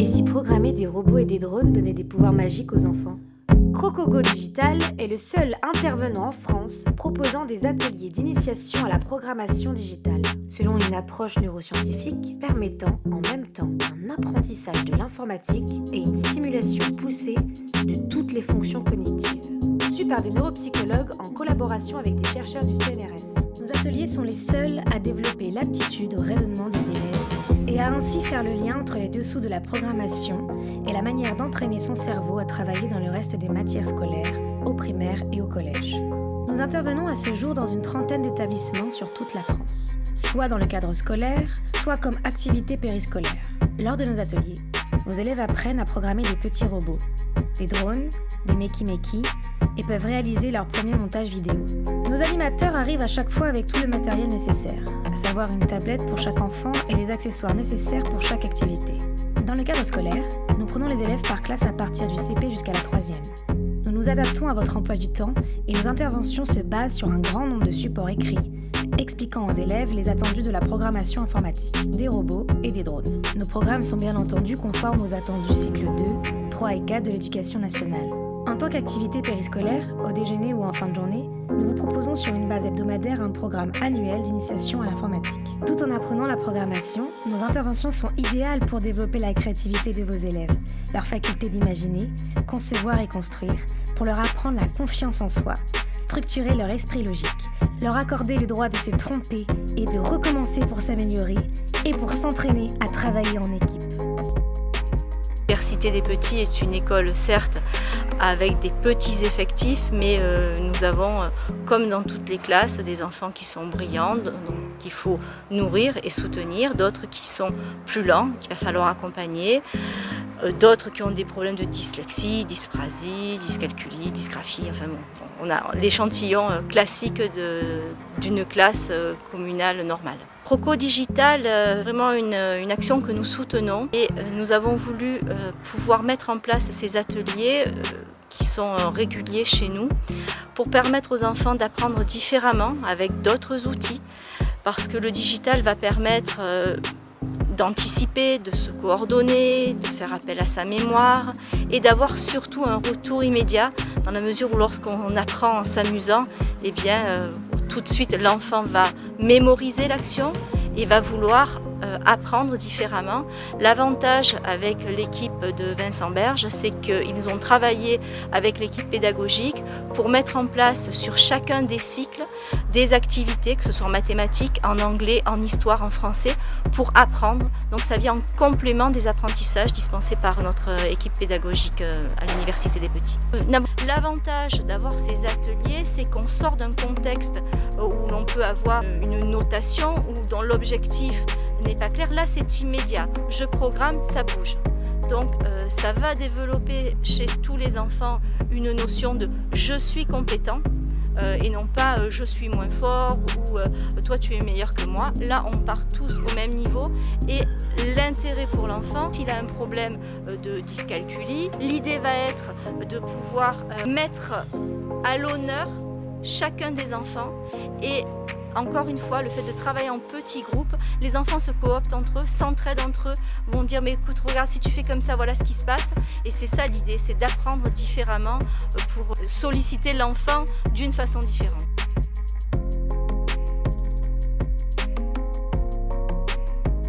si programmer des robots et des drones donnait des pouvoirs magiques aux enfants? Crocogo Digital est le seul intervenant en France proposant des ateliers d'initiation à la programmation digitale, selon une approche neuroscientifique permettant en même temps un apprentissage de l'informatique et une stimulation poussée de toutes les fonctions cognitives. Conçu par des neuropsychologues en collaboration avec des chercheurs du CNRS. Nos ateliers sont les seuls à développer l'aptitude au raisonnement des élèves et à ainsi faire le lien entre les dessous de la programmation et la manière d'entraîner son cerveau à travailler dans le reste des matières scolaires, au primaire et au collège. Nous intervenons à ce jour dans une trentaine d'établissements sur toute la France, soit dans le cadre scolaire, soit comme activité périscolaire. Lors de nos ateliers, vos élèves apprennent à programmer des petits robots, des drones, des meki-meki, et peuvent réaliser leur premier montage vidéo. Nos animateurs arrivent à chaque fois avec tout le matériel nécessaire, à savoir une tablette pour chaque enfant et les accessoires nécessaires pour chaque activité. Dans le cadre scolaire, nous prenons les élèves par classe à partir du CP jusqu'à la 3e. Nous nous adaptons à votre emploi du temps et nos interventions se basent sur un grand nombre de supports écrits, expliquant aux élèves les attendus de la programmation informatique, des robots et des drones. Nos programmes sont bien entendu conformes aux attendus cycle 2, 3 et 4 de l'éducation nationale. En tant qu'activité périscolaire, au déjeuner ou en fin de journée, nous vous proposons sur une base hebdomadaire un programme annuel d'initiation à l'informatique. Tout en apprenant la programmation, nos interventions sont idéales pour développer la créativité de vos élèves, leur faculté d'imaginer, concevoir et construire, pour leur apprendre la confiance en soi, structurer leur esprit logique, leur accorder le droit de se tromper et de recommencer pour s'améliorer et pour s'entraîner à travailler en équipe. L'Université des Petits est une école, certes, avec des petits effectifs, mais nous avons, comme dans toutes les classes, des enfants qui sont brillants, donc qu'il faut nourrir et soutenir, d'autres qui sont plus lents, qu'il va falloir accompagner, d'autres qui ont des problèmes de dyslexie, dysprasie, dyscalculie, dysgraphie, enfin bon, on a l'échantillon classique d'une classe communale normale. Croco Digital, vraiment une action que nous soutenons et nous avons voulu pouvoir mettre en place ces ateliers qui sont réguliers chez nous pour permettre aux enfants d'apprendre différemment avec d'autres outils parce que le digital va permettre d'anticiper, de se coordonner, de faire appel à sa mémoire et d'avoir surtout un retour immédiat dans la mesure où lorsqu'on apprend en s'amusant, eh bien, tout de suite l'enfant va mémoriser l'action et va vouloir apprendre différemment. L'avantage avec l'équipe de Vincent Berge, c'est qu'ils ont travaillé avec l'équipe pédagogique pour mettre en place sur chacun des cycles des activités, que ce soit en mathématiques, en anglais, en histoire, en français, pour apprendre. Donc ça vient en complément des apprentissages dispensés par notre équipe pédagogique à l'Université des Petits. L'avantage d'avoir ces ateliers, c'est qu'on sort d'un contexte où l'on peut avoir une notation ou dont l'objectif n'est pas clair. Là, c'est immédiat. Je programme, ça bouge. Donc, ça va développer chez tous les enfants une notion de « je suis compétent » et non pas « je suis moins fort » ou « toi, tu es meilleur que moi ». Là, on part tous au même niveau et l'intérêt pour l'enfant, s'il a un problème de dyscalculie, l'idée va être de pouvoir mettre à l'honneur chacun des enfants et encore une fois, le fait de travailler en petits groupes, les enfants se cooptent entre eux, s'entraident entre eux, vont dire mais écoute, regarde, si tu fais comme ça, voilà ce qui se passe. Et c'est ça l'idée, c'est d'apprendre différemment pour solliciter l'enfant d'une façon différente.